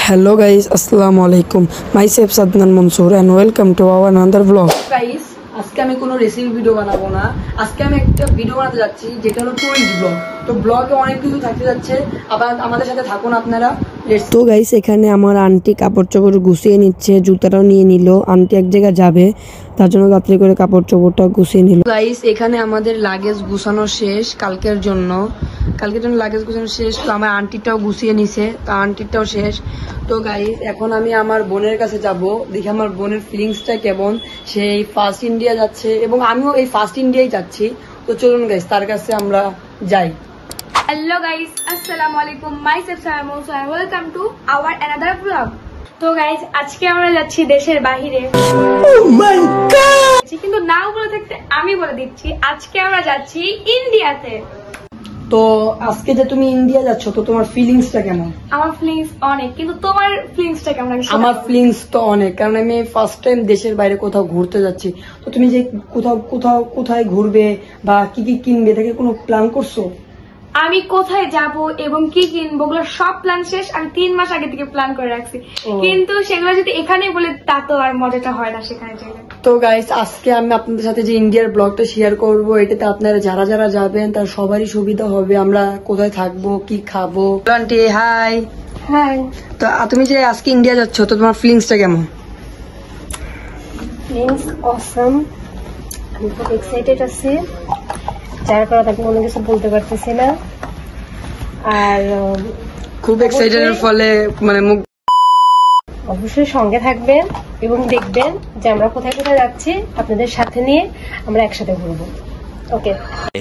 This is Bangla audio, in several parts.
Hello guys, Assalamu alaikum. Myself Sadnan Mansoor and welcome to our another vlog. Guys, আজকে আমি কোনো রেসিপি ভিডিও বানাবো না। আজকে আমি একটা ভিডিও বানাতে যাচ্ছি যেটা হলো টুরিস্ট ব্লগ। তো ব্লগে অনেক কিছু থাকতে যাচ্ছে, আবার আমাদের সাথে থাকুন আপনারা। তো গাইস এখানে আমার আন্টি কাপড় চোপড় গুছিয়ে নিচ্ছে, জুতাটাও নিয়ে নিল। আন্টি এক জায়গায় যাবে, তার জন্য রাত্রি করে কাপড় চোপড়টা গুছিয়ে নিল। গাইস এখানে আমাদের লাগেজ গুছানো শেষ কালকের জন্য লাগেজ গুছানো শেষ। তো আমার আন্টিটাও গুছিয়ে নিছে, তা আন্টিটাও শেষ। তো গাইস এখন আমি আমার বোনের কাছে যাব, দেখি আমার বোনের ফিলিংসটা কেমন। সেই ফার্স্ট ইন্ডিয়া যাচ্ছে এবং আমিও এই ফার্স্ট ইন্ডিয়ায় যাচ্ছি। তো চলুন গাইস তার কাছে আমরা যাই। Hello guys, Assalamualaikum. Myself Samosa and welcome to our another vlog. তো গাইজ আজকে আমরা যাচ্ছি দেশের বাহিরে। কিন্তু নাও বলে থাকতে আমি বলে দিচ্ছি, আজকে আমরা যাচ্ছি ইন্ডিয়াতে। তো আজকে যে তুমি ইন্ডিয়া যাচ্ছ, তো তোমার ফিলিংসটা কেমন? আমার ফিলিংস অনেক, কিন্তু তোমার ফিলিংসটা কেমন? আমার ফিলিংস তো অনেক, কারণ আমি ফার্স্ট টাইম দেশের বাইরে কোথাও ঘুরতে যাচ্ছি। তো তুমি যে কোথায় ঘুরবে বা কি কি কিনবে, থেকে কোনো প্ল্যান করছো? আমি কোথায় যাব এবং কি কিনবো ওগুলো সব প্ল্যান শেষ। আমি 3 মাস আগে থেকে প্ল্যান করে রাখছি, কিন্তু সেগুলো যদি এখানে বলে তা তো আর মজাটা হয় না সেখানে গেলে। তো গাইস আজকে আমি আপনাদের সাথে যে ইন্ডিয়ার ব্লগটা শেয়ার করব, এটাতে আপনারা যারা যারা যাবেন তার সবারই সুবিধা হবে। আমরা কোথায় থাকবো, কি খাবো। Aunty hi. হ্যাঁ, তো তুমি যে আজকে ইন্ডিয়া যাচ্ছ, তো তোমার ফিলিংসটা কেমন? Feelings awesome. আমি খুব এক্সাইটেড আছি, যার কারণে তাকে কোনো কিছু বলতে পারতেছি না। আর খুব এক্সাইটেডের ফলে মানে মুখ। অবশ্যই সঙ্গে থাকবেন এবং দেখবেন যে আমরা কোথায় কোথায় যাচ্ছি, আপনাদের সাথে নিয়ে আমরা একসাথে ঘুরবো। ওকে।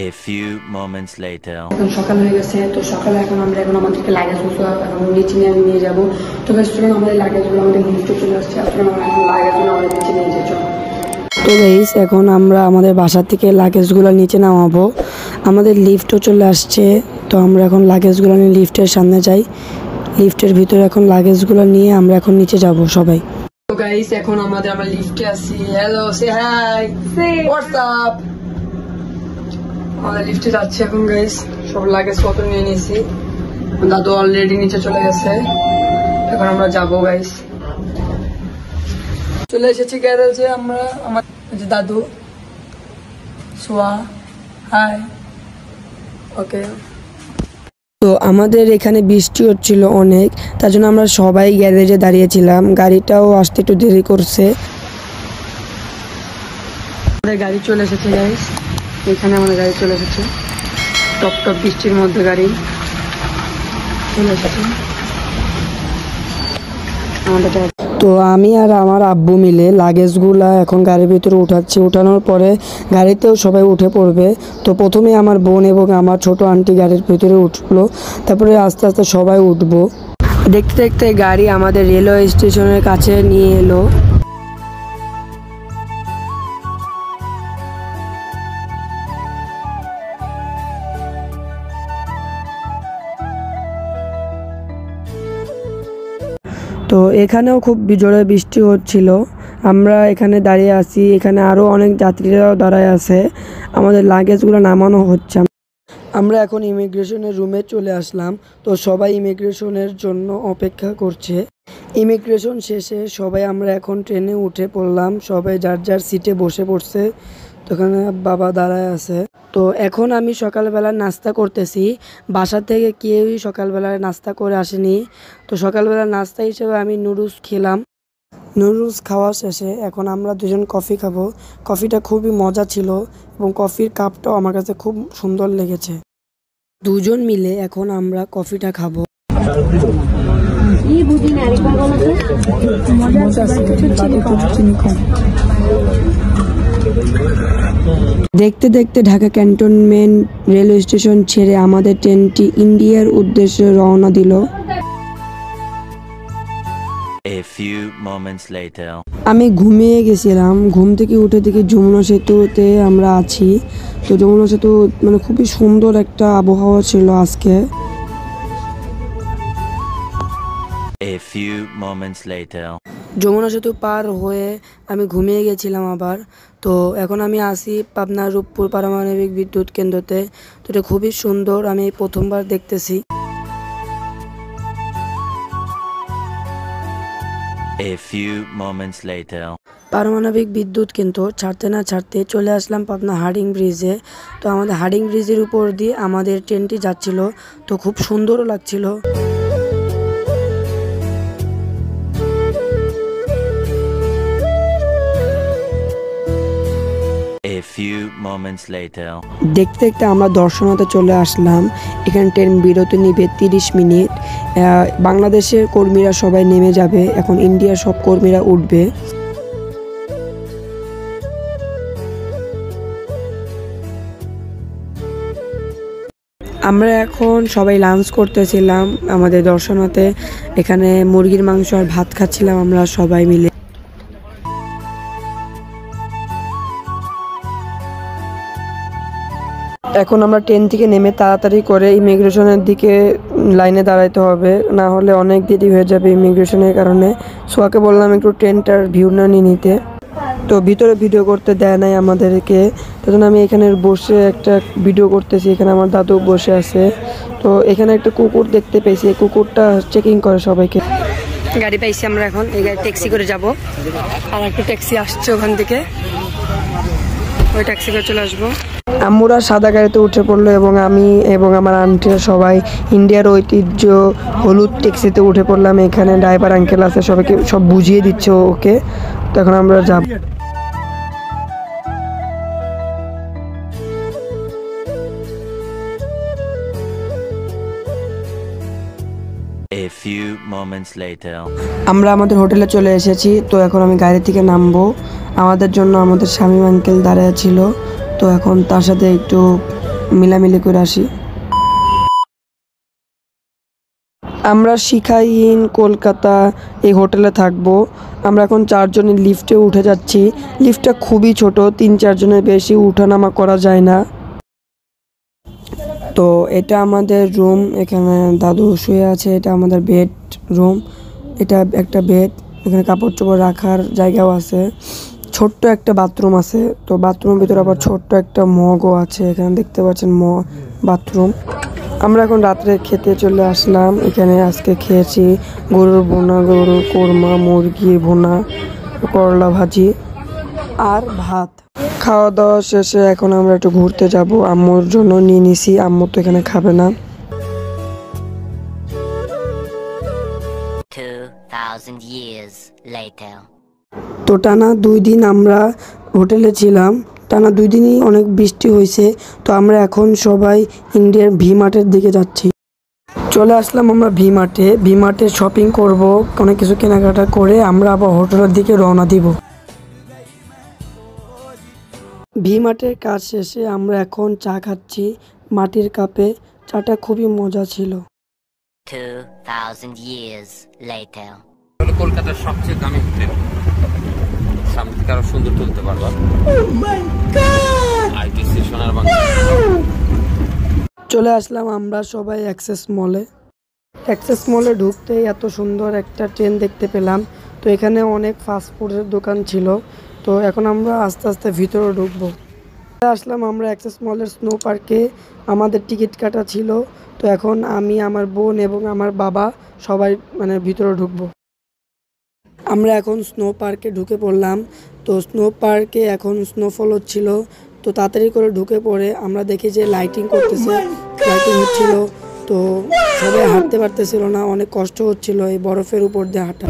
A few moments later. এখন সকাল হয়ে গেছে, তো সকালে এখন আমাদেরকে লাগেজগুলো এখন নিচে নিয়ে যাবো। তো বেশ চলুন আমাদের লাগেজগুলো আমাদের লিফটে চলে আসছে। আসলে আমরা এখন লাগেজগুলো আমাদের নিচে নিয়ে যাচ্ছি। তো গাইস এখন আমরা আমাদের বাসা থেকে লাগেজগুলো নিচে নামাবো। আমাদের লিফটও চলে আসছে, তো আমরা এখন লাগেজগুলো নিয়ে লিফটের সামনে যাই। লিফটের ভিতরে এখন লাগেজগুলো নিয়ে আমরা এখন নিচে যাব সবাই। তো গাইস এখন আমরা লিফটে আছি। হ্যালো, সে হাই, হোয়াটস আপ। আমাদের লিফটে যাচ্ছি এখন গাইস, সব লাগেজ কত নিয়ে নিয়েছি। দাদু অলরেডি নিচে চলে গেছে, এখন আমরা যাবো গাইস। চলে এসেছি গ্যারেজে আমরা। আমার দাদু সোয়া হাই। ওকে। তো আমাদের এখানে বৃষ্টি হচ্ছিল অনেক, তার জন্য আমরা সবাই গ্যারেজে দাঁড়িয়েছিলাম। গাড়িটাও আসতে একটু দেরি করছে। আমাদের গাড়ি চলে এসেছে গাইস, এখানে আমাদের গাড়ি চলে এসেছে। টপ টপ বৃষ্টির মধ্যে গাড়ি চলে এসেছে আমাদের। তো আমি আর আমার আব্বু মিলে লাগেজগুলা এখন গাড়ির ভিতরে উঠাচ্ছি। উঠানোর পরে গাড়িতেও সবাই উঠে পড়বে। তো প্রথমে আমার বোন এবং আমার ছোট আন্টি গাড়ির ভিতরে উঠলো, তারপরে আস্তে আস্তে সবাই উঠবো। দেখতে দেখতে গাড়ি আমাদের রেলওয়ে স্টেশনের কাছে নিয়ে এলো। তো এখানেও খুব জোরে বৃষ্টি হচ্ছিল। আমরা এখানে দাঁড়িয়ে আছি, এখানে আরও অনেক যাত্রীরাও দাঁড়ায় আছে। আমাদের লাগেজগুলো নামানো হচ্ছে। আমরা এখন ইমিগ্রেশনের রুমে চলে আসলাম। তো সবাই ইমিগ্রেশনের জন্য অপেক্ষা করছে। ইমিগ্রেশন শেষে সবাই আমরা এখন ট্রেনে উঠে পড়লাম। সবাই যার যার সিটে বসে পড়ছে। তো এখানে বাবা দাঁড়ায় আছে। তো এখন আমি সকালবেলা নাস্তা করতেছি। বাসা থেকে কেউই সকালবেলায় নাস্তা করে আসেনি। তো সকালবেলা নাস্তা হিসেবে আমি নুডলস খেলাম। নুডলস খাওয়া শেষে এখন আমরা দুজন কফি খাবো। কফিটা খুবই মজা ছিল এবং কফির কাপটাও আমার কাছে খুব সুন্দর লেগেছে। দুজন মিলে এখন আমরা কফিটা খাবো। দেখতে দেখতে ঢাকা ক্যান্টনমেন্ট রেলওয়ে স্টেশন ছেড়ে আমাদের ট্রেনটি ইন্ডিয়ার উদ্দেশ্যে রওনা দিল। A few moments later. আমি ঘুমিয়ে গেছিলাম, ঘুম থেকে উঠে দেখি যমুনা সেতুতে আমরা আছি। তো যমুনা সেতু মানে খুবই সুন্দর একটা আবহাওয়া ছিল আজকে। A few moments later. Jamuna সেতু পার হয়ে আমি ঘুমিয়ে গেছিলাম আবার। তো এখন আমি আসি পাবনা রূপপুর পারমাণবিক বিদ্যুৎ কেন্দ্রতে। তো এটা খুবই সুন্দর, আমি প্রথমবার দেখতেছি। A few moments later. পারমাণবিক বিদ্যুৎ কিন্তু ছাড়তে না ছাড়তে চলে আসলাম পাবনা হার্ডিং ব্রিজে। তো আমাদের হার্ডিং ব্রিজের উপর দিয়ে আমাদের ট্রেনটি যাচ্ছিল, তো খুব সুন্দরও লাগছিল। A few moments later. দেখতে দেখতে আমরা দর্শনাতে চলে আসলাম। এখানে ট্রেন বিরতি নিবে 30 মিনিট। বাংলাদেশের কর্মীরা সবাই নেমে যাবে, এখন ইন্ডিয়ার সব কর্মীরা উঠবে। আমরা এখন সবাই লাঞ্চ করতেছিলাম আমাদের দর্শনাতে। এখানে মুরগির মাংস আর ভাত খাচ্ছিলাম আমরা সবাই মিলে। এখন আমরা ট্রেন থেকে নেমে তাড়াতাড়ি করে ইমিগ্রেশনের দিকে লাইনে দাঁড়াইতে হবে, না হলে অনেক দেরি হয়ে যাবে ইমিগ্রেশনের কারণে। সোয়াকে বললাম একটু ট্রেনটার ভিউ না নিয়ে নিতে, তো ভিতরে ভিডিও করতে দেয় নাই আমাদেরকে। তখন আমি এখানে বসে একটা ভিডিও করতেছি, এখানে আমার দাদু বসে আছে। তো এখানে একটা কুকুর দেখতে পেয়েছি, এই কুকুরটা চেকিং করে সবাইকে। গাড়ি পাইছি আমরা, এখন এই গাড়ি ট্যাক্সি করে যাব। আর একটা ট্যাক্সি আসছে ওখান থেকে, ওই ট্যাক্সি করে চলে আসবো। আম্মুরা সাদা গাড়িতে উঠে পড়লো এবং আমি এবং আমার আন্টিরা সবাই ইন্ডিয়ার ঐতিহ্য হলুদ ট্যাক্সিতে উঠে পড়লাম। এখানে ড্রাইভার আঙ্কেল আছে, সবাইকে সব বুঝিয়ে দিচ্ছে ওকে। তো এখন আমরা যাব। A few moments later. আমরা আমাদের হোটেলে চলে এসেছি। তো এখন আমি গাড়ি থেকে নামবো। আমাদের জন্য আমাদের স্বামী আঙ্কেল দাঁড়ায় ছিল, তো এখন তার সাথে একটু মিলামিলি করে আসি। আমরা শিখাই ইন কলকাতা এই হোটেলে থাকবো। আমরা এখন 4 জনের লিফটে উঠে যাচ্ছি। লিফটটা খুবই ছোট, 3-4 জনের বেশি উঠানামা করা যায় না। তো এটা আমাদের রুম, এখানে দাদু শুয়ে আছে। এটা আমাদের বেড রুম, এটা একটা বেড, এখানে কাপড় চোপড় রাখার জায়গাও আছে। ছোট্ট একটা বাথরুম আছে, তো বাথরুমের ভিতরে আবার ছোট্ট একটা মগও আছে, এখানে দেখতে পাচ্ছেন বাথরুম। আমরা এখন রাত্রে খেতে চলে আসলাম। এখানে আজকে খেয়েছি গরুর ভুনা, গরুর কোরমা, মুরগির ভুনা, করলা ভাজি আর ভাত। খাওয়া দাওয়া শেষে এখন আমরা একটু ঘুরতে যাব। আম্মুর জন্য নিয়ে নিছি, আম্মু তো এখানে খাবে না। 2000 years later. তো টানা 2 দিন আমরা হোটেলে ছিলাম। টানা 2 দিনই অনেক বৃষ্টি হয়েছে। তো আমরা এখন সবাই ইন্ডিয়ার ভি মার্টের দিকে যাচ্ছি। চলে আসলাম আমরা ভি মার্টে। ভি মার্টে শপিং করব, অনেক কিছু কেনাকাটা করে আমরা আবার হোটেলের দিকে রওনা দিব। ভি মার্টের কাজ শেষে আমরা এখন চা খাচ্ছি মাটির কাপে। চাটা খুবই মজা ছিল। 2000 years later. কলকাতার সবচেয়ে দামি হোটেল, সামনে থেকে আরো সুন্দর তুলতে পারবা। আইটিসি সোনার বাংলা। চলে আসলাম আমরা সবাই অ্যাক্সেস মলে। অ্যাক্সেস মলে ঢুকতেই এত সুন্দর একটা ট্রেন দেখতে পেলাম। তো এখানে অনেক ফাস্টফুডের দোকান ছিল। তো এখন আমরা আস্তে আস্তে ভিতরে ঢুকবো। আসলাম আমরা অ্যাক্সেস মলের স্নো পার্কে। আমাদের টিকিট কাটা ছিল। তো এখন আমি, আমার বোন এবং আমার বাবা সবাই ভিতরে ঢুকবো। আমরা এখন স্নো পার্কে ঢুকে পড়লাম। তো স্নো পার্কে এখন স্নোফল হচ্ছিল। তো তাড়াতাড়ি করে ঢুকে পড়ে আমরা দেখি যে লাইটিং করতেছে, লাইটিং হচ্ছিল। তো সবাই হাঁটতে পারতেছিল না, অনেক কষ্ট হচ্ছিল এই বরফের উপর দিয়ে হাঁটা।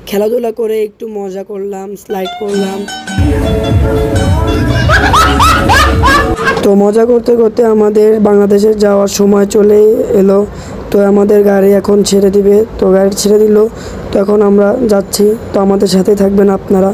খেলাধুলা করে একটু মজা করলাম, স্লাইড করলাম। তো মজা করতে করতে আমাদের বাংলাদেশে যাওয়ার সময় চলে এলো। তো আমাদের গাড়ি এখন ছেড়ে দিবে। তো গাড়ি ছেড়ে দিল, তো এখন আমরা যাচ্ছি। তো আমাদের সাথে থাকবেন আপনারা।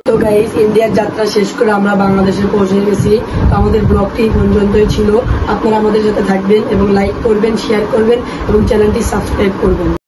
তো গাইস, ইন্ডিয়ার যাত্রা শেষ করে আমরা বাংলাদেশে পৌঁছে গেছি। তো আমাদের ব্লগটি পর্যন্তই ছিল। আপনারা আমাদের সাথে থাকবেন এবং লাইক করবেন, শেয়ার করবেন এবং চ্যানেলটি সাবস্ক্রাইব করবেন।